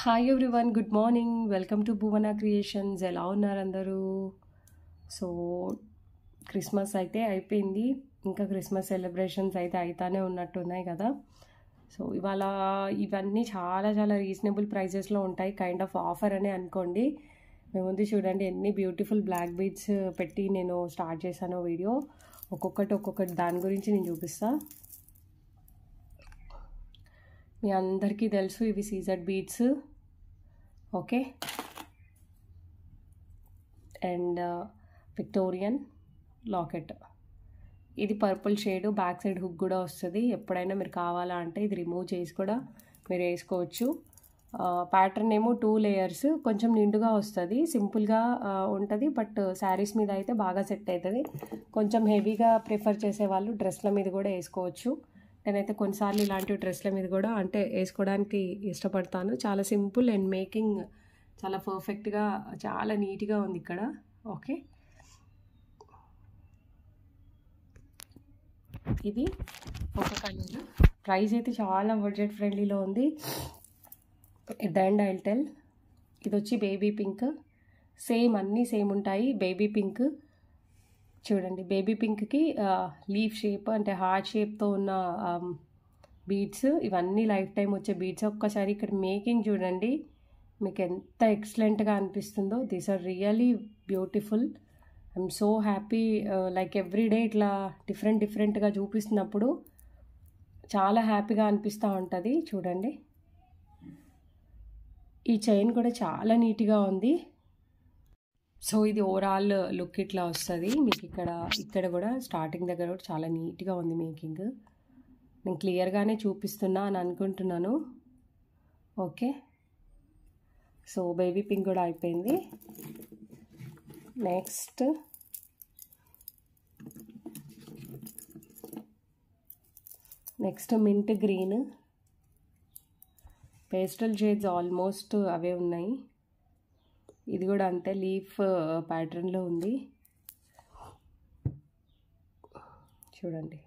Hi everyone, good morning. Welcome to Bhuvana creations. ఎలా ఉన్నారు అందరూ? సో క్రిస్మస్ అయితే అయిపోయింది, ఇంకా క్రిస్మస్ సెలబ్రేషన్స్ అయితే అయితానే ఉన్నట్టున్నాయి కదా. సో ఇవాళ ఇవన్నీ చాలా చాలా రీజనబుల్ ప్రైజెస్లో ఉంటాయి, కైండ్ ఆఫ్ ఆఫర్ అనే అనుకోండి. మేము ముందు చూడండి ఎన్ని బ్యూటిఫుల్ బ్లాక్ బీడ్స్ పెట్టి నేను స్టార్ట్ చేశాను వీడియో. ఒక్కొక్కటి దాని గురించి నేను చూపిస్తాను. మీ అందరికీ తెలుసు ఇవి CZ beads, okay, and Victorian locket. ఇది purple shade, back side hook కూడా వస్తుంది. ఎప్పుడైనా మీరు కావాలా అంటే ఇది రిమూవ్ చేసి కూడా మీరు వేసుకోవచ్చు. ప్యాటర్న్ ఏమో 2 లేయర్స్, కొంచెం నిండుగా వస్తుంది, సింపుల్గా ఉంటుంది. బట్ శారీస్ మీద అయితే బాగా సెట్ అవుతుంది. కొంచెం హెవీగా ప్రిఫర్ చేసే వాళ్ళు డ్రెస్ల మీద కూడా వేసుకోవచ్చు. నేనైతే కొన్నిసార్లు ఇలాంటి డ్రెస్ల మీద కూడా అంటే వేసుకోవడానికి ఇష్టపడతాను. చాలా సింపుల్ అండ్ మేకింగ్ చాలా పర్ఫెక్ట్గా చాలా నీట్గా ఉంది ఇక్కడ, ఓకే. ఇది ఒక కలర్. ప్రైస్ అయితే చాలా బడ్జెట్ ఫ్రెండ్లీలో ఉంది. అండ్ ఐల్ టెల్, ఇది వచ్చి బేబీ పింక్. సేమ్ అన్నీ సేమ్ ఉంటాయి. బేబీ పింక్ చూడండి, బేబీ పింక్కి లీఫ్ షేప్ అంటే హార్ట్ షేప్తో ఉన్న బీడ్స్. ఇవన్నీ లైఫ్ టైం వచ్చే బీడ్స్. ఒక్కసారి ఇక్కడ మేకింగ్ చూడండి, మీకు ఎంత ఎక్సలెంట్గా అనిపిస్తుందో. These are really beautiful. I'm so happy. Like every day ఇట్లా డిఫరెంట్గా చూపిస్తున్నప్పుడు చాలా హ్యాపీగా అనిపిస్తూ ఉంటుంది. చూడండి, ఈ చైన్ కూడా చాలా నీట్గా ఉంది. సో ఇది ఓవరాల్ లుక్ ఇట్లా వస్తుంది మీకు. ఇక్కడ కూడా స్టార్టింగ్ దగ్గర కూడా చాలా నీట్గా ఉంది మేకింగ్. నేను క్లియర్గానే చూపిస్తున్నా అని అనుకుంటున్నాను, ఓకే. సో బేబీ పింక్ కూడా అయిపోయింది. Next mint green. Pastel shades almost అవే ఉన్నాయి. ఇది కూడా అంతే, లీఫ్ ప్యాటర్న్లో ఉంది. చూడండి,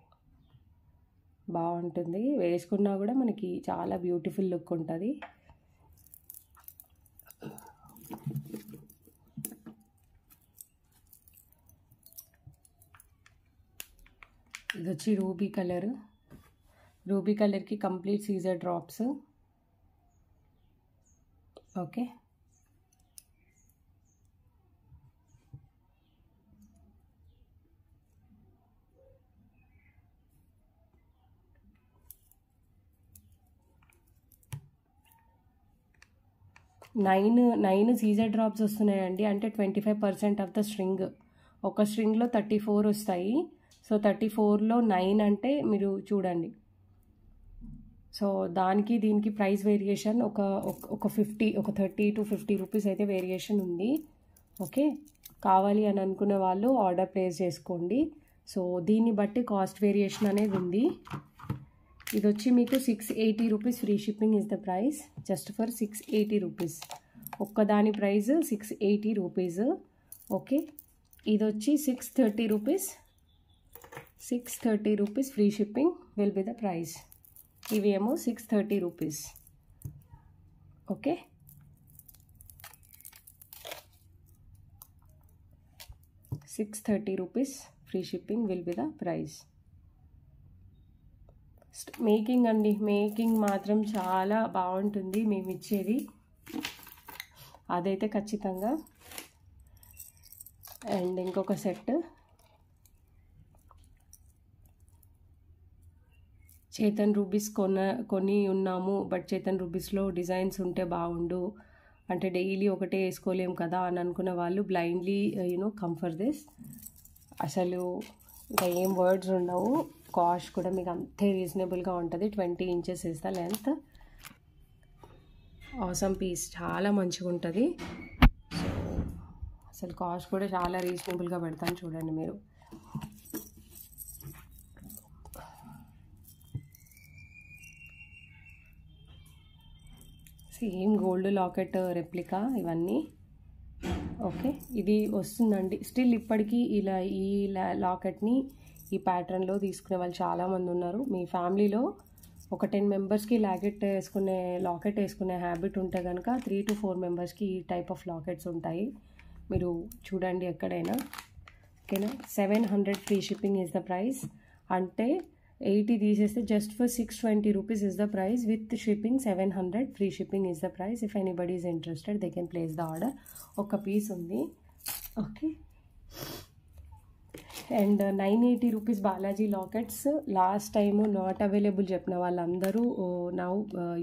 బాగుంటుంది. వేసుకున్నా కూడా మనకి చాలా బ్యూటిఫుల్ లుక్ ఉంటుంది. ఇది వచ్చి రూబీ కలర్. రూబీ కలర్కి కంప్లీట్ సీజర్ డ్రాప్స్, ఓకే. నైన్ సీజర్ డ్రాప్స్ వస్తున్నాయండి. అంటే 25% ఆఫ్ ద స్ట్రింగ్. ఒక స్ట్రింగ్లో 34 వస్తాయి. సో 34లో 9 అంటే మీరు చూడండి. సో దానికి దీనికి ప్రైస్ వేరియేషన్ ఒక 30 to 50 రూపీస్ అయితే వేరియేషన్ ఉంది, ఓకే. కావాలి అని అనుకునే వాళ్ళు ఆర్డర్ ప్లేస్ చేసుకోండి. సో దీన్ని బట్టి కాస్ట్ వేరియేషన్ అనేది ఉంది. ఇది వచ్చి మీకు 680 rupees. Free shipping is the price, just for 680 rupees. ఒక్కదాని ప్రైస్ 680 రూపీస్, ఓకే. ఇది వచ్చి 630 rupees. 630 rupees free shipping will be the price. ఇవి ఏమో 630 rupees, okay. ₹630 free shipping will be the price. Making అండి, మేకింగ్ మాత్రం చాలా బాగుంటుంది మేము ఇచ్చేది, అదైతే ఖచ్చితంగా. అండ్ ఇంకొక సెట్ చేతన్ రూబీస్ కొని ఉన్నాము. బట్ చేతన్ రూబీస్లో డిజైన్స్ ఉంటే బాగుండు, అంటే డైలీ ఒకటే వేసుకోలేము కదా అని అనుకున్న వాళ్ళు బ్లైండ్లీ కమ్ ఫర్ దిస్. అసలు ఇంకా ఏం వర్డ్స్ ఉండవు. కాస్ట్ కూడా మీకు అంతే రీజనబుల్గా ఉంటుంది. 20 inches is the length. Awesome piece, చాలా మంచిగా ఉంటుంది. సో అసలు కాస్ట్ కూడా చాలా రీజనబుల్గా పెడతాను చూడండి మీరు. సేమ్ గోల్డ్ లాకెట్ రెప్లికా ఇవన్నీ, ఓకే. ఇది వస్తుందండి స్టిల్ ఇప్పటికీ. ఈ లాకెట్ని ఈ ప్యాటర్న్లో తీసుకునే వాళ్ళు చాలామంది ఉన్నారు. మీ ఫ్యామిలీలో ఒక 10 మెంబర్స్కి లాకెట్ వేసుకునే హ్యాబిట్ ఉంటే కనుక 3 to 4 మెంబర్స్కి ఈ టైప్ ఆఫ్ లాకెట్స్ ఉంటాయి. మీరు చూడండి ఎక్కడైనా. ఓకేనా, 700 free shipping is the price. అంటే 80 తీసేస్తే just for 620 rupees is the price. With shipping 700 free shipping is the price. If anybody is interested they can place the order. ఒక పీస్ ఉంది. Okay, and 980 rupees Balaji lockets. Last time not available చెప్పిన వాళ్ళందరూ now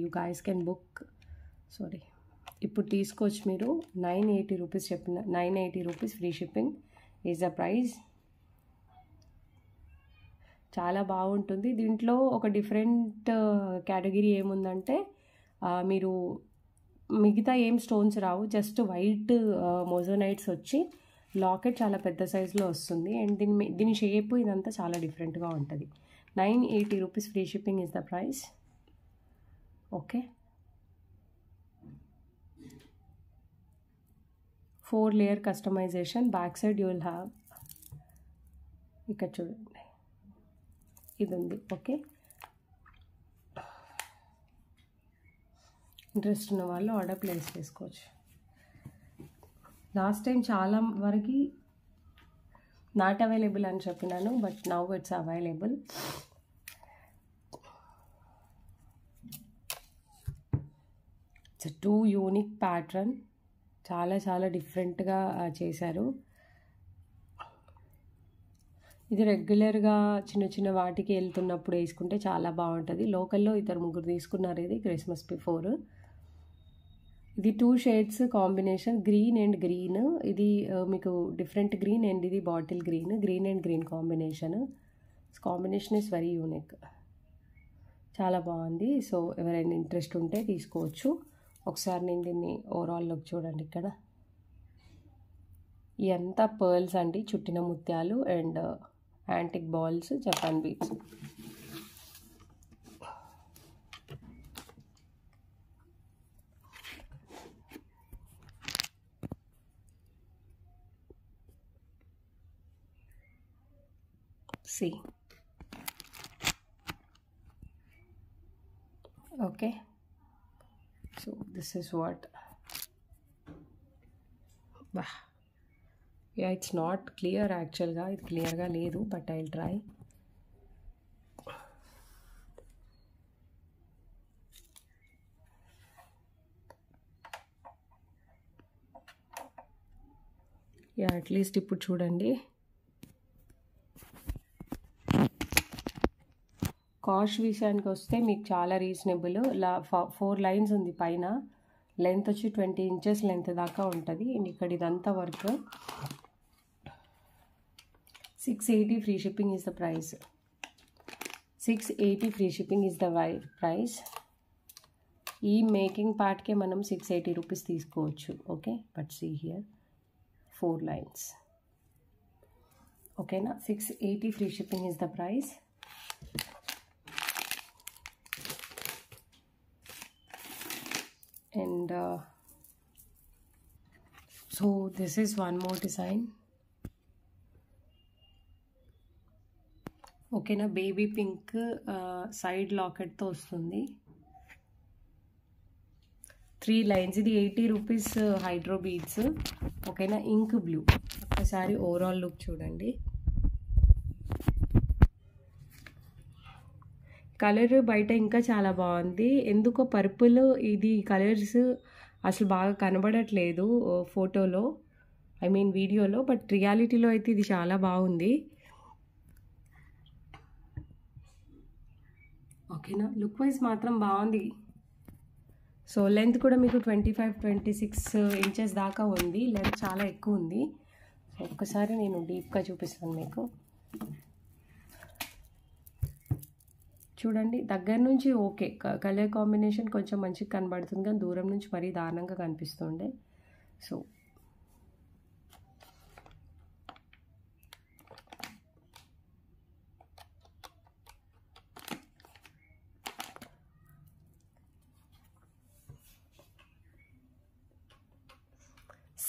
you guys can book. Sorry, ఇప్పుడు తీసుకోవచ్చు మీరు. 980 rupees చెప్పిన 980 rupees free shipping is the price. చాలా బాగుంటుంది. దీంట్లో ఒక డిఫరెంట్ కేటగిరీ ఏముందంటే మీరు మిగతా ఏం స్టోన్స్ రావు, జస్ట్ వైట్ మోజోనైట్స్ వచ్చి లాకెట్ చాలా పెద్ద సైజులో వస్తుంది. అండ్ దీని షేప్ ఇదంతా చాలా డిఫరెంట్గా ఉంటుంది. 980 rupees free shipping is the price. Okay, 4 layer customization. Back side you will have, ఇక్కడ చూడండి ఇది ఉంది. ఓకే, ఇంట్రెస్ట్ ఉన్న వాళ్ళు ఆర్డర్ ప్లేస్ చేసుకోవచ్చు. లాస్ట్ టైం చాలా వరకు నాట్ అవైలబుల్ అని చెప్పినాను, but now it's available. It's 2 unique pattern. చాలా చాలా డిఫరెంట్గా చేశారు. ఇది రెగ్యులర్గా చిన్న చిన్న వాటికి వెళ్తున్నప్పుడు వేసుకుంటే చాలా బాగుంటుంది. లోకల్లో 2-3 తీసుకున్నారు ఇది క్రిస్మస్ బిఫోర్. ఇది 2 shades combination, green and green. ఇది మీకు డిఫరెంట్ గ్రీన్ అండ్ ఇది bottle green. Green and green combination is very unique. చాలా బాగుంది. సో ఎవరైనా ఇంట్రెస్ట్ ఉంటే తీసుకోవచ్చు. ఒకసారి నేను దీన్ని ఓవరాల్ లుక్ చూడండి. ఇక్కడ ఇదంతా పర్ల్స్ అండి, చుట్టిన ముత్యాలు and antique balls, Japan beads. See, okay, so this is what, yeah, it's not clear actually ga, it clear ga ledu, but I'll try. Yeah, at least ఇప్పుడు చూడండి. కాస్ట్ విషయానికి వస్తే మీకు చాలా రీజనబుల్. 4 లైన్స్ ఉంది పైన. లెంత్ వచ్చి 20 inches length దాకా ఉంటుంది. ఇక్కడ ఇదంతా work. 680 free shipping is the price. 680 free shipping is the price. ఈ మేకింగ్ పార్ట్కే మనం 680 రూపీస్ తీసుకోవచ్చు. Okay, but see here 4 lines. ఓకేనా, 680 free shipping is the price. And so this is one more design. ఓకేనా, బేబీ పింక్ సైడ్ లాకెట్తో వస్తుంది. 3 lines. ఇది 80 rupees hydro beads. ఓకేనా, ఇంక్ బ్లూ. ఒకసారి ఓవరాల్ లుక్ చూడండి. కలర్ బయట ఇంకా చాలా బాగుంది. ఎందుకో పర్పుల్ ఇది కలర్స్ అసలు బాగా కనబడట్లేదు ఫోటోలో, ఐ మీన్ వీడియోలో, బట్ రియాలిటీలో అయితే ఇది చాలా బాగుంది. ఓకేనా, లుక్ వైజ్ మాత్రం బాగుంది. సో లెంత్ కూడా మీకు 25-26 ఇంచెస్ దాకా ఉంది. లెంత్ చాలా ఎక్కువ ఉంది. సో ఒక్కసారి నేను డీప్గా చూపిస్తాను మీకు. చూడండి, దగ్గర నుంచి ఓకే, కలర్ కాంబినేషన్ కొంచెం మంచిగా కనబడుతుంది, కానీ దూరం నుంచి మరీ దారుణంగా కనిపిస్తుండే. So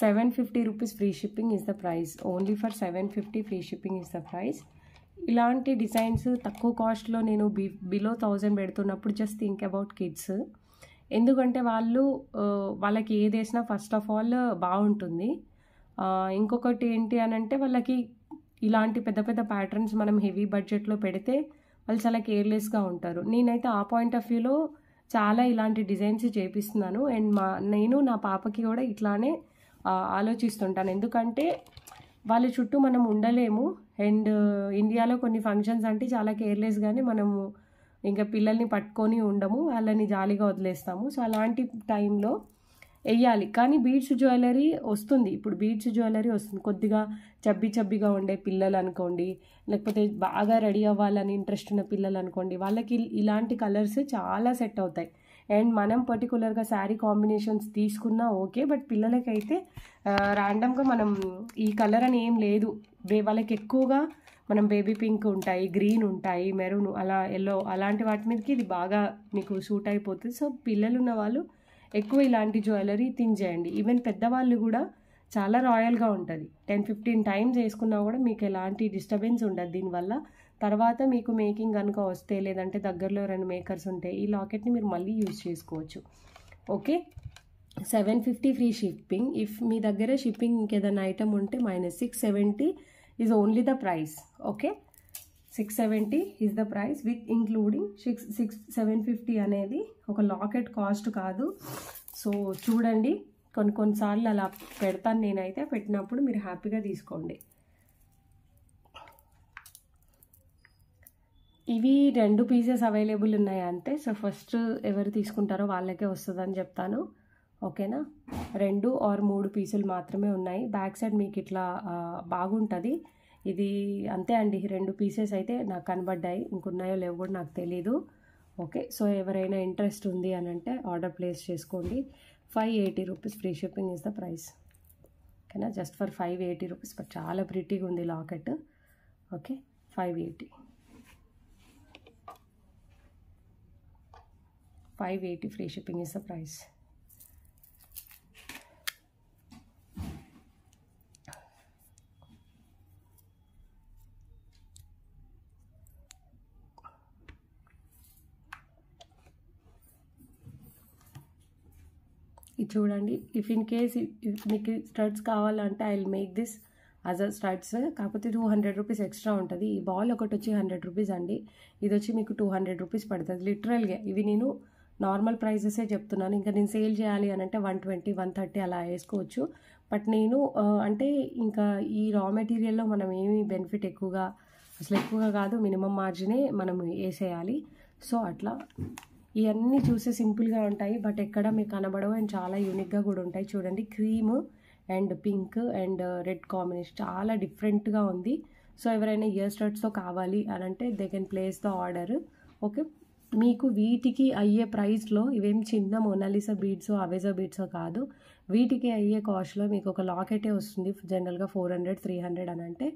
$750 free shipping is the price. Only for $750 free shipping is the price. ఇలాంటి డిజైన్స్ తక్కువ కాస్ట్లో నేను బిలో 1000 పెడుతున్నప్పుడు జస్ట్ థింక్ అబౌట్ కిడ్స్. ఎందుకంటే వాళ్ళకి ఏది వేసినా ఫస్ట్ ఆఫ్ ఆల్ బాగుంటుంది. ఇంకొకటి ఏంటి అని అంటే వాళ్ళకి ఇలాంటి పెద్ద పెద్ద ప్యాటర్న్స్ మనం హెవీ బడ్జెట్లో పెడితే వాళ్ళు చాలా కేర్లెస్గా ఉంటారు. నేనైతే ఆ పాయింట్ ఆఫ్ వ్యూలో చాలా ఇలాంటి డిజైన్స్ చేపిస్తున్నాను. అండ్ నేను నా పాపకి కూడా ఇట్లానే ఆలోచిస్తుంటాను. ఎందుకంటే వాళ్ళ చుట్టూ మనం ఉండలేము. అండ్ ఇండియాలో కొన్ని ఫంక్షన్స్ అంటే చాలా కేర్లెస్గానే మనము ఇంకా పిల్లల్ని పట్టుకొని ఉండము, వాళ్ళని జాలీగా వదిలేస్తాము. సో అలాంటి టైంలో వేయాలి. కానీ బీడ్స్ జ్యువెలరీ వస్తుంది, ఇప్పుడు బీడ్స్ జ్యువెలరీ వస్తుంది. కొద్దిగా చబ్బిగా ఉండే పిల్లలు అనుకోండి, లేకపోతే బాగా రెడీ అవ్వాలని ఇంట్రెస్ట్ ఉన్న పిల్లలు అనుకోండి, వాళ్ళకి ఇలాంటి కలర్స్ చాలా సెట్ అవుతాయి. అండ్ మనం పర్టికులర్గా శారీ కాంబినేషన్స్ తీసుకున్నా ఓకే, బట్ పిల్లలకైతే ర్యాండమ్గా మనం ఈ కలర్ అని ఏం లేదు. వాళ్ళకి ఎక్కువగా మనం బేబీ పింక్ ఉంటాయి, గ్రీన్ ఉంటాయి, మెరూన్, అలా ఎల్లో, అలాంటి వాటి మీదకి ఇది బాగా మీకు సూట్ అయిపోతుంది. సో పిల్లలు ఉన్న వాళ్ళు ఎక్కువ ఇలాంటి జ్యువెలరీ థింక్ చేయండి. ఈవెన్ పెద్దవాళ్ళు కూడా చాలా రాయల్గా ఉంటుంది. 10-15 టైమ్స్ వేసుకున్నా కూడా మీకు ఎలాంటి డిస్టర్బెన్స్ ఉండదు దీనివల్ల. తర్వాత మీకు మేకింగ్ కనుక వస్తే, లేదంటే దగ్గరలో 2 మేకర్స్ ఉంటే ఈ లాకెట్ని మీరు మళ్ళీ యూజ్ చేసుకోవచ్చు. Okay, 750 free shipping. ఇఫ్ మీ దగ్గర షిప్పింగ్ ఇంకేదైనా ఐటమ్ ఉంటే -670 is only the price. Okay, 670 is the price with including 750 అనేది ఒక లాకెట్ కాస్ట్ కాదు. సో చూడండి, కొన్నిసార్లు అలా పెడతాను నేనైతే, పెట్టినప్పుడు మీరు హ్యాపీగా తీసుకోండి. ఇవి 2 పీసెస్ అవైలబుల్ ఉన్నాయి అంతే. సో ఫస్ట్ ఎవరు తీసుకుంటారో వాళ్ళకే వస్తుందని చెప్తాను. ఓకేనా, 2 or 3 పీసులు మాత్రమే ఉన్నాయి. బ్యాక్ సైడ్ మీకు ఇట్లా బాగుంటుంది. ఇది అంతే అండి, 2 పీసెస్ అయితే నాకు కనబడ్డాయి, ఇంకున్నాయో లేవో కూడా నాకు తెలీదు. ఓకే, సో ఎవరైనా ఇంట్రెస్ట్ ఉంది అని అంటే ఆర్డర్ ప్లేస్ చేసుకోండి. 580 rupees free shipping is the price. ఓకేనా, జస్ట్ ఫర్ 580 రూపీస్. బట్ చాలా ప్రిటీగా ఉంది locket. Okay, 580 free shipping is the price. ఇది చూడండి, ఇఫ్ ఇన్ కేస్ మీకు స్టడ్స్ కావాలంటే I will make this as a studs. కాకపోతే 200 రూపీస్ ఎక్స్ట్రా ఉంటుంది. ఈ బాల్ ఒకటి వచ్చి 100 రూపీస్ అండి, ఇది వచ్చి మీకు 200 రూపీస్ పడుతుంది లిటరల్గా. ఇవి నేను నార్మల్ ప్రైజెసే చెప్తున్నాను. ఇంకా నేను సేల్ చేయాలి అని అంటే 120, 130 అలా వేసుకోవచ్చు. బట్ నేను అంటే ఇంకా ఈ రా మెటీరియల్లో మనం ఏమి బెనిఫిట్ ఎక్కువగా కాదు, మినిమం మార్జినే మనం వేసేయాలి. సో అట్లా ఇవన్నీ చూసే సింపుల్గా ఉంటాయి, బట్ ఎక్కడ మీకు కనబడవు. అండ్ చాలా యూనిక్గా కూడా ఉంటాయి. చూడండి, cream and pink and red combination చాలా డిఫరెంట్గా ఉంది. సో ఎవరైనా ఇయర్ స్టడ్స్తో కావాలి అని అంటే they can place the order. Okay, మీకు వీటికి అయ్యే ప్రైస్లో ఇవేం చిన్న మొనాలిసా బీడ్స్, అవేజా బీడ్స్ కాదు. వీటికి అయ్యే కాస్ట్లో మీకు ఒక లాకెటే వస్తుంది జనరల్గా 400, 300 అని అంటే.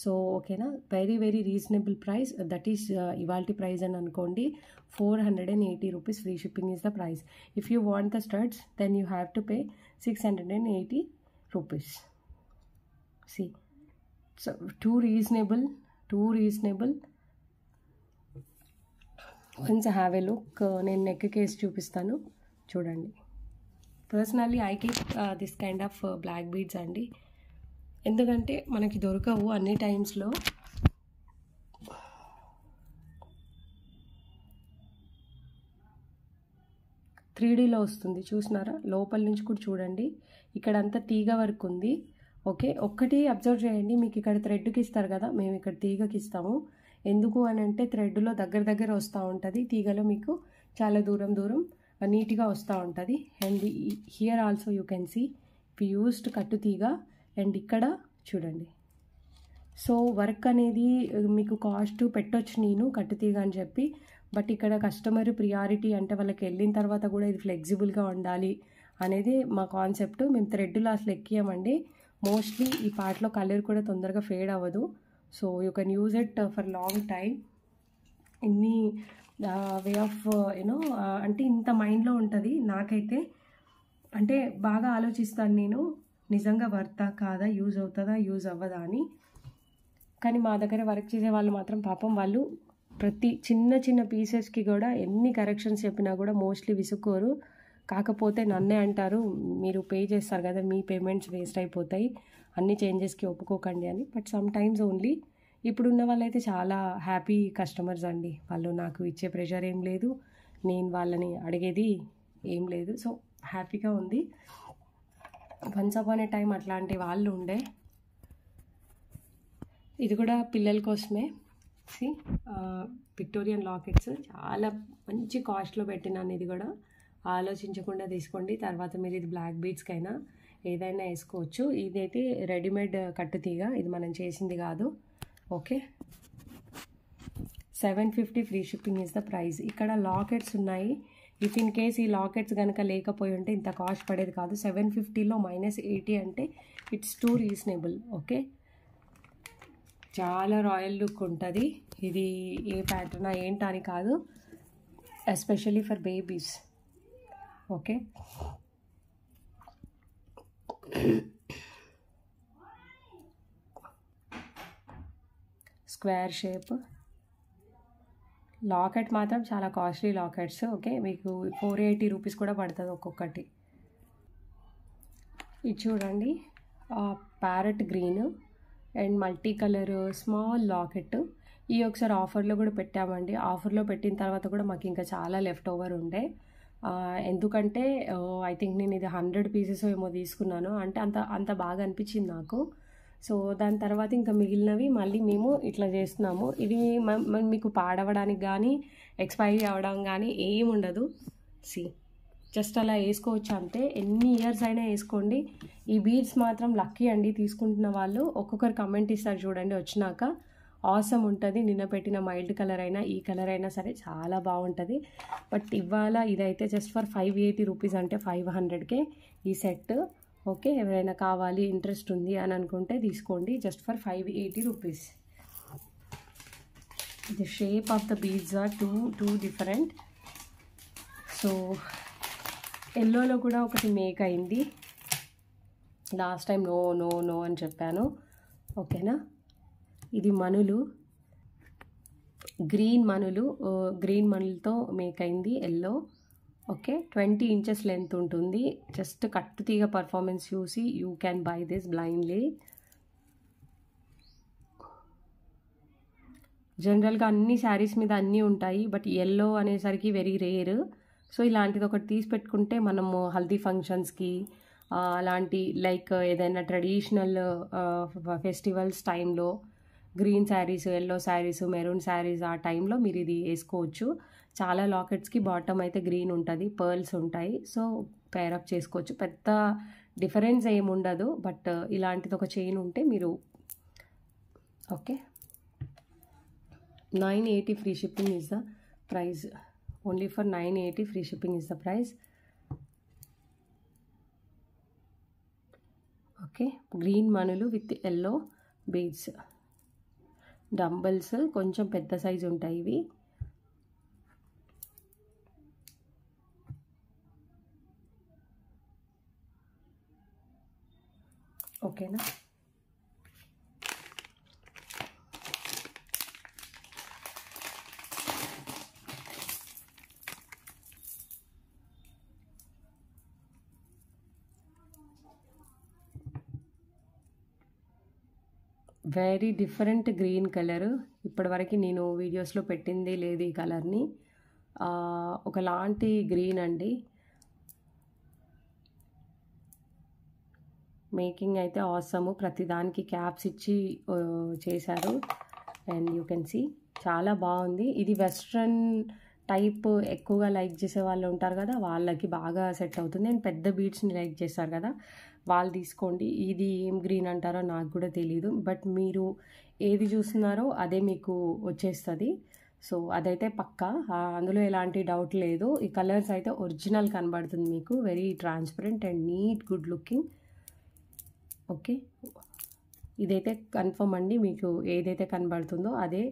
సో ఓకేనా, very very reasonable price. That is ఇవాల్టి ప్రైస్ అని అనుకోండి. 480 rupees free shipping is the price. If you want the studs then you have to pay 680 rupees. See, so too reasonable. Once have a look. నేను neck కేసి చూపిస్తాను చూడండి. Personally I keep this kind of black beads అండి, ఎందుకంటే మనకి దొరకవు అన్ని టైమ్స్లో. త్రీడీలో వస్తుంది చూసినారా, లోపల నుంచి కూడా చూడండి. ఇక్కడ అంతా తీగ వర్క్ ఉంది. ఓకే, ఒక్కటి అబ్జర్వ్ చేయండి, మీకు ఇక్కడ థ్రెడ్కి ఇస్తారు కదా, మేము ఇక్కడ తీగకి ఇస్తాము. ఎందుకు అని అంటే థ్రెడ్లో దగ్గర వస్తూ ఉంటుంది, తీగలో మీకు చాలా దూరం నీట్గా వస్తూ ఉంటుంది. And here also you can see we used కట్టు తీగ. అండ్ ఇక్కడ చూడండి, సో వర్క్ అనేది మీకు కాస్ట్ పెట్టొచ్చు నేను కట్టు తీగ అని చెప్పి, బట్ ఇక్కడ కస్టమర్ ప్రియారిటీ అంటే వాళ్ళకి వెళ్ళిన తర్వాత కూడా ఇది ఫ్లెక్సిబుల్గా ఉండాలి అనేది మా కాన్సెప్ట్. మేము థ్రెడ్లో అసలు ఎక్కియామండి. మోస్ట్లీ ఈ పార్ట్లో కలర్ కూడా తొందరగా ఫేడ్ అవ్వదు. So you can use it for long time. ఇన్ని వే ఆఫ్ యూనో అంటే ఇంత మైండ్లో ఉంటుంది నాకైతే. అంటే బాగా ఆలోచిస్తాను నేను, నిజంగా వర్తా కాదా, యూజ్ అవుతుందా యూజ్ అవ్వదా అని. కానీ మా దగ్గర వర్క్ చేసే వాళ్ళు మాత్రం పాపం వాళ్ళు ప్రతి చిన్న చిన్న పీసెస్కి కూడా ఎన్ని కరెక్షన్స్ చెప్పినా కూడా మోస్ట్లీ విసుక్కోరు. కాకపోతే నన్నే అంటారు, మీరు పే చేస్తారు కదా, మీ పేమెంట్స్ వేస్ట్ అయిపోతాయి, అన్ని చేంజెస్కి ఒప్పుకోకండి అని. But some times only. ఇప్పుడున్న వాళ్ళైతే చాలా హ్యాపీ కస్టమర్స్ అండి. వాళ్ళు నాకు ఇచ్చే ప్రెషర్ ఏం లేదు, నేను వాళ్ళని అడిగేది ఏం లేదు. సో హ్యాపీగా ఉంది. వన్స్ అపాన్ ఏ టైం అట్లాంటి వాళ్ళు ఉండే. ఇది కూడా పిల్లల కోసమే. విక్టోరియన్ లాకెట్స్ చాలా మంచి కాస్ట్లో పెట్టినాను. ఇది కూడా ఆలోచించకుండా తీసుకోండి. తర్వాత మీరు ఇది బ్లాక్ బీడ్స్కైనా ఏదైనా వేసుకోవచ్చు. ఇదైతే రెడీమేడ్ కట్టుతీగ, ఇది మనం చేసింది కాదు. Okay, 750 free shipping is the price. ఇక్కడ లాకెట్స్ ఉన్నాయి. ఇఫ్ ఇన్ కేస్ ఈ లాకెట్స్ కనుక లేకపోయి ఉంటే ఇంత కాస్ట్ పడేది కాదు. 750లో -80 అంటే ఇట్స్ టూ రీజనబుల్. ఓకే, చాలా రాయల్ లుక్ ఉంటుంది. ఇది ఏ ప్యాటర్నా ఏంటా అని కాదు, especially for babies. Okay, square shape locket మాత్రం చాలా కాస్ట్లీ లాకెట్స్. ఓకే, మీకు 480 రూపీస్ కూడా పడుతుంది ఒక్కొక్కటి. ఇది చూడండి, parrot green and multi colour small locket. ఈ ఒకసారి ఆఫర్లో కూడా పెట్టామండి. ఆఫర్లో పెట్టిన తర్వాత కూడా మాకు ఇంకా చాలా లెఫ్ట్ ఓవర్ ఉండే. ఎందుకంటే ఐ థింక్ నేను ఇది 100 పీసెస్ ఏమో తీసుకున్నాను. అంటే అంత బాగా అనిపించింది నాకు. సో దాని తర్వాత ఇంకా మిగిలినవి మళ్ళీ మేము ఇట్లా చేస్తున్నాము. ఇది మీకు పాడవడానికి కానీ ఎక్స్పైరీ అవ్వడం కానీ ఏమి ఉండదు. జస్ట్ అలా వేసుకోవచ్చు అంతే. ఎన్ని ఇయర్స్ అయినా వేసుకోండి. ఈ బీడ్స్ మాత్రం లక్కీ అండి. తీసుకుంటున్న వాళ్ళు ఒక్కొక్కరు కమెంట్ ఇస్తారు చూడండి వచ్చినాక, ఆసమ్ ఉంటుంది. నిన్న పెట్టిన మైల్డ్ కలర్ అయినా ఈ కలర్ అయినా సరే చాలా బాగుంటుంది. బట్ ఇవాళ ఇదైతే జస్ట్ ఫర్ 580 రూపీస్, అంటే 500కే ఈ సెట్. ఓకే, ఎవరైనా కావాలి ఇంట్రెస్ట్ ఉంది అని అనుకుంటే తీసుకోండి, just for 580 rupees. The shape of the beads are too different. So ఎల్లోలో కూడా ఒకటి మేక్ అయింది. Last time no no no అని చెప్పాను. ఓకేనా, ఇది మనులు, గ్రీన్ మనులతో మేక్ అయింది ఎల్లో. ఓకే, 20 ఇంచెస్ లెంత్ ఉంటుంది. జస్ట్ కట్టుతీగ పర్ఫార్మెన్స్ చూసి you can buy this blindly. జనరల్గా అన్ని శారీస్ మీద అన్నీ ఉంటాయి, బట్ ఎల్లో అనేసరికి వెరీ రేర్. సో ఇలాంటిది ఒకటి తీసి పెట్టుకుంటే మనము హల్దీ ఫంక్షన్స్కి అలాంటి లైక్ ఏదైనా ట్రెడిషనల్ ఫెస్టివల్స్ టైంలో green saris, yellow saris, maroon saris ఆ టైంలో మీరు ఇది వేసుకోవచ్చు. చాలా లాకెట్స్కి బాటమ్ అయితే గ్రీన్ ఉంటుంది, పర్ల్స్ ఉంటాయి. సో పేరప్ చేసుకోవచ్చు, పెద్ద డిఫరెన్స్ ఏమి ఉండదు. బట్ ఇలాంటిది ఒక చైన్ ఉంటే మీరు okay. 980 free shipping is the price. Only for 980 free shipping is the price. Okay, green మనులు విత్ ఎల్లో బీడ్స్. డంబల్స్ కొంచెం పెద్ద సైజు ఉంటాయి ఇవి. ఓకేనా, వెరీ డిఫరెంట్ గ్రీన్ కలర్. ఇప్పటివరకు నేను వీడియోస్లో పెట్టింది లేదు ఈ కలర్ని. ఒకలాంటి గ్రీన్ అండి. మేకింగ్ అయితే ఆసమ్. ప్రతిదానికి క్యాప్స్ ఇచ్చి చేశారు. అండ్ యూ కెన్ సీ చాలా బాగుంది. ఇది వెస్ట్రన్ టైప్ ఎక్కువగా లైక్ చేసే వాళ్ళు ఉంటారు కదా, వాళ్ళకి బాగా సెట్ అవుతుంది. అండ్ పెద్ద బీడ్స్ని లైక్ చేస్తారు కదా వాళ్ళు తీసుకోండి. ఇది ఏం గ్రీన్ అంటారో నాకు కూడా తెలీదు, బట్ మీరు ఏది చూస్తున్నారో అదే మీకు వచ్చేస్తుంది. సో అదైతే పక్కా, అందులో ఎలాంటి డౌట్ లేదు. ఈ కలర్స్ అయితే ఒరిజినల్ కనబడుతుంది మీకు, very transparent and neat, good looking. Okay, ఇదైతే కన్ఫర్మ్ అండి. మీకు ఏదైతే కనబడుతుందో అదే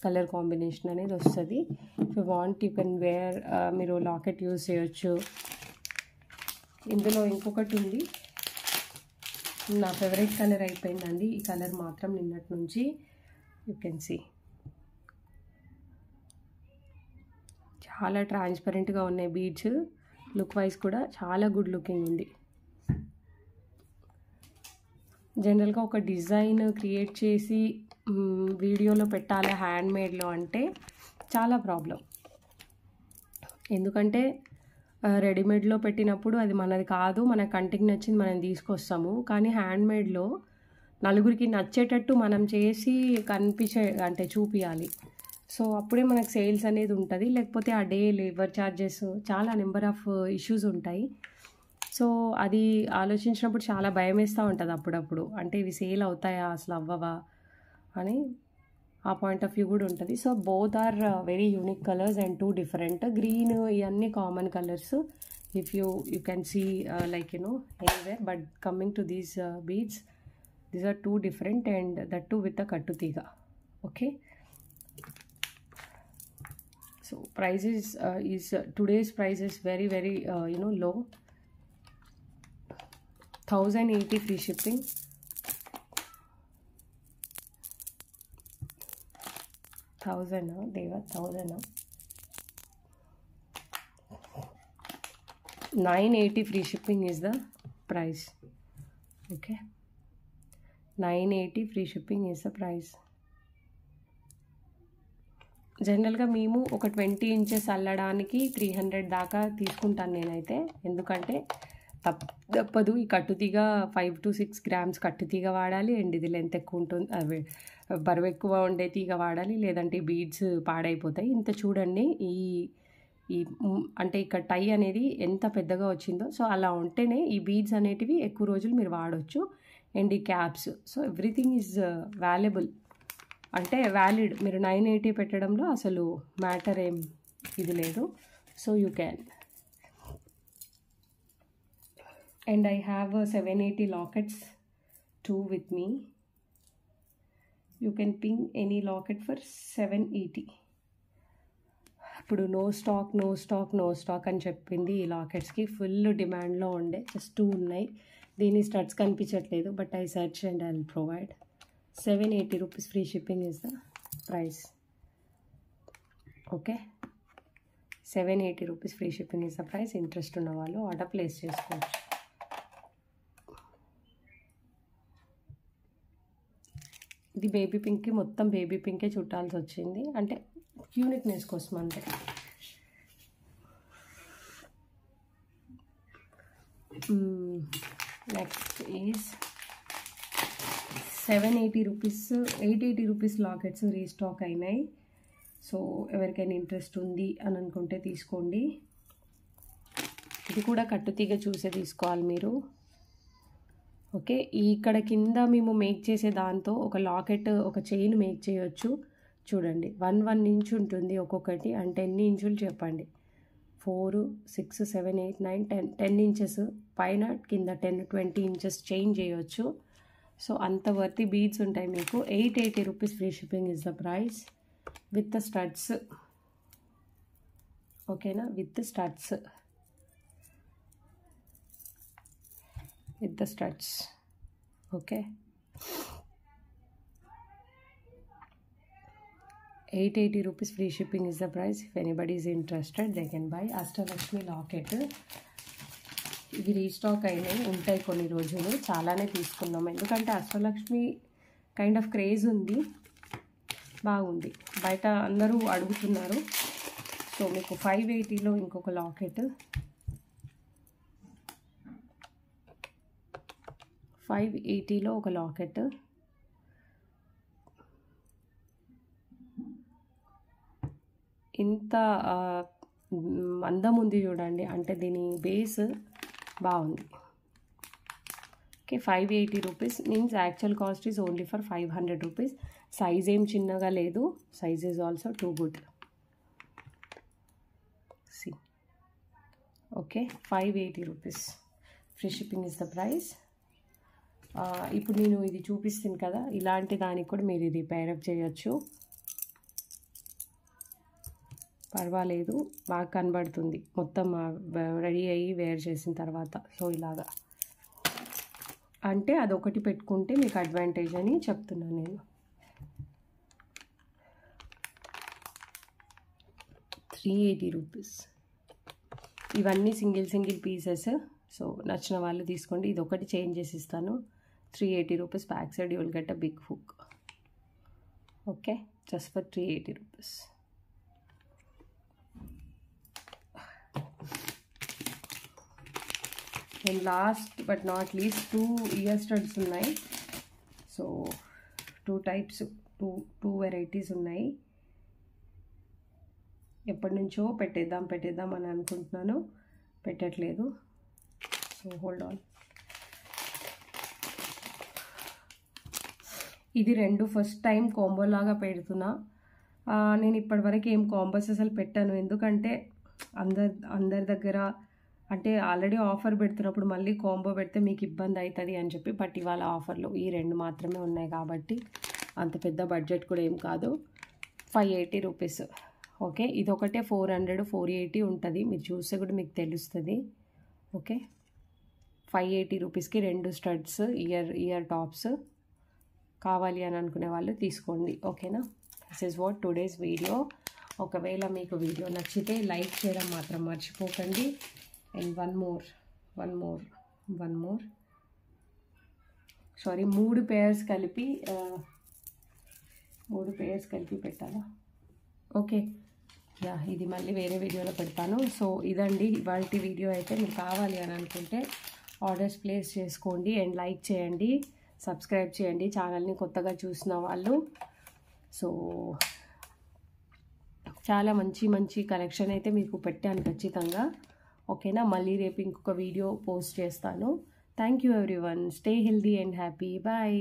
కలర్ కాంబినేషన్ అనేది వస్తుంది. If you want you can wear, మీరు లాకెట్ యూజ్ చేయొచ్చు. ఇందులో ఇంకొకటి ఉంది, నా ఫేవరెట్ కలర్ అయిపోయిందండి ఈ కలర్ మాత్రం నిన్నటి నుంచి. యూ కెన్ సీ చాలా ట్రాన్స్పరెంట్గా ఉన్నాయి బీడ్స్. లుక్ వైజ్ కూడా చాలా గుడ్ లుకింగ్ ఉంది. జనరల్గా ఒక డిజైన్ క్రియేట్ చేసి వీడియోలో పెట్టాలి హ్యాండ్మేడ్లో అంటే చాలా ప్రాబ్లం. ఎందుకంటే రెడీమేడ్లో పెట్టినప్పుడు అది మనది కాదు, మన కంటికి నచ్చింది మనం తీసుకొస్తాము. కానీ హ్యాండ్మేడ్లో నలుగురికి నచ్చేటట్టు మనం చేసి అంటే చూపించాలి. సో అప్పుడే మనకు సేల్స్ అనేది ఉంటుంది. లేకపోతే ఆ డే లేబర్ ఛార్జెస్ చాలా నెంబర్ ఆఫ్ ఇష్యూస్ ఉంటాయి. సో అది ఆలోచించినప్పుడు చాలా భయం వేస్తూ ఉంటుంది అప్పుడప్పుడు. అంటే ఇవి సేల్ అవుతాయా అసలు అవ్వవా అని ఆ పాయింట్ ఆఫ్ వ్యూ కూడా ఉంటుంది. So both are very unique colours and too different. Green ఇవన్నీ common colours if you can see like anywhere. But coming to these beads, these are too different and that too with a కట్టు తీగ. Okay, so price is today's price is very low. 1080 free shipping. 980 free shipping is the price. Okay, 980 free shipping is the price. జనరల్గా మేము ఒక 20 inches అల్లడానికి 300 దాకా తీసుకుంటాను నేనైతే. ఎందుకంటే తప్పదు, ఈ కట్టుతీగ 5 to 6 grams కట్టుతీగ వాడాలి. అండ్ ఇది లెంత్ ఎక్కువ ఉంటుంది, అవి బరువు ఎక్కువ ఉండే తీగ వాడాలి, లేదంటే బీడ్స్ పాడైపోతాయి. ఇంత చూడండి, ఈ అంటే ఇక్కడ టై అనేది ఎంత పెద్దగా వచ్చిందో. సో అలా ఉంటేనే ఈ బీడ్స్ అనేటివి ఎక్కువ రోజులు మీరు వాడవచ్చు. అండ్ ఈ caps, so everything is valuable, అంటే వ్యాలిడ్. మీరు 980 పెట్టడంలో అసలు మ్యాటర్ ఏం ఇది లేదు. So you can. And I have 780 lockets two with me. You can ping any locket for 780. ఇప్పుడు నో స్టాక్ అని చెప్పింది. ఈ లాకెట్స్కి ఫుల్ డిమాండ్లో ఉండే, జస్ట్ 2 ఉన్నాయి. దీని స్టడ్స్ కనిపించట్లేదు, but I search and I will provide. 780 rupees free shipping is the price. Okay, 780 rupees free shipping is the price. Interest ఉన్న వాళ్ళు ఆర్డర్ ప్లేస్ చేసుకోవచ్చు. ఇది బేబీ పింక్కి మొత్తం బేబీ పింకే చుట్టాల్సి వచ్చింది, అంటే యూనిక్నెస్ కోసం అంతే. Next is 780 rupees 880 rupees lockets restock అయినాయి. సో ఎవరికైనా ఇంట్రెస్ట్ ఉంది అని అనుకుంటే తీసుకోండి. ఇది కూడా కట్టుతీగ చూసే తీసుకోవాలి మీరు. ఓకే, ఇక్కడ కింద మేము మేక్ చేసే దాంతో ఒక లాకెట్, ఒక చైన్ మేక్ చేయొచ్చు. చూడండి, 1 ఇంచ్ ఉంటుంది ఒక్కొక్కటి. అంటే ఎన్ని ఇంచులు చెప్పండి? 4, 6, 7, 8, 9, 10 ఇంచెస్ పైన, కింద 10, 20 ఇంచెస్ చైన్ చేయొచ్చు. సో అంత వర్తి బీడ్స్ ఉంటాయి మీకు. 880 rupees free shipping is the price with the studs. ఓకేనా, with the studs, okay. 880 rupees free shipping is the price. If anybody is interested, they can buy. Ashtalakshmi locket ఇవి restock అయినాయి, ఉంటాయి కొన్ని రోజులు. చాలానే తీసుకున్నాం, ఎందుకంటే అష్టలక్ష్మి కైండ్ ఆఫ్ క్రేజ్ ఉంది, బాగుంది, బయట అందరూ అడుగుతున్నారు. సో మీకు 580లో ఇంకొక లాకెట్, 580లో ఒక లాకెట్. ఇంత అందం ఉంది చూడండి, అంటే దీని బేస్ బాగుంది. Okay, 580 rupees means actual cost is only for 500 rupees. Size ఏం చిన్నగా లేదు, size is also too good. See okay, 580 rupees free shipping is the price. ఇప్పుడు నేను ఇది చూపిస్తాను కదా, ఇలాంటి దానికి కూడా మీరు ఇది పేరప్ చేయొచ్చు, పర్వాలేదు, బాగా కనబడుతుంది మొత్తం రెడీ అయ్యి వేర్ చేసిన తర్వాత. సో ఇలాగా అంటే అదొకటి పెట్టుకుంటే మీకు అడ్వాంటేజ్ అని చెప్తున్నాను నేను. 380 రూపీస్. ఇవన్నీ సింగిల్ పీసెస్. సో నచ్చిన వాళ్ళు తీసుకోండి. ఇది ఒకటి చేంజ్ చేసి ఇస్తాను. 380 rupees. Back side you will get a big hook. Okay, just for 380 rupees. And last but not least 2 ear studs ఉన్నాయి. సో 2 టైప్స్, 2 వెరైటీస్ ఉన్నాయి. ఎప్పటి నుంచో పెట్టేద్దాం అని అనుకుంటున్నాను, పెట్టట్లేదు. So hold on. ఇది 2 ఫస్ట్ టైం కాంబో లాగా పెడుతున్నా. నేను ఇప్పటివరకు ఏం కాంబోస్ అసలు పెట్టాను, ఎందుకంటే అందరి దగ్గర అంటే ఆల్రెడీ ఆఫర్ పెడుతున్నప్పుడు మళ్ళీ కాంబో పెడితే మీకు ఇబ్బంది అవుతుంది అని చెప్పి. బట్ ఇవాళ ఆఫర్లో ఈ 2 మాత్రమే ఉన్నాయి కాబట్టి అంత పెద్ద బడ్జెట్ కూడా ఏం కాదు. 580 రూపీస్. ఓకే, ఇది ఒకటే 400, 480 ఉంటుంది. మీరు చూస్తే కూడా మీకు తెలుస్తుంది. ఓకే, 580 రూపీస్కి 2 స్టడ్స్, ఇయర్ టాప్స్ కావాలి అని అనుకునే వాళ్ళు తీసుకోండి. ఓకేనా, this is what today's video. ఒకవేళ మీకు వీడియో నచ్చితే లైక్ చేయడం మాత్రం మర్చిపోకండి. And one more sorry, 3 pairs కలిపి పెట్టాలా? ఓకే, యా, ఇది మళ్ళీ వేరే వీడియోలో పెడతాను. సో ఇదండి ఇవాళ వీడియో. అయితే మీకు కావాలి అని అనుకుంటే ఆర్డర్స్ ప్లేస్ చేసుకోండి. అండ్ లైక్ చేయండి, సబ్స్క్రైబ్ చేయండి ఛానల్ని కొత్తగా చూసిన వాళ్ళు. సో చాలా మంచి కలెక్షన్ అయితే మీకు పెట్టాను ఖచ్చితంగా. ఓకేనా, మళ్ళీ రేపు ఇంకొక వీడియో పోస్ట్ చేస్తాను. Thank you everyone. Stay healthy and happy. Bye.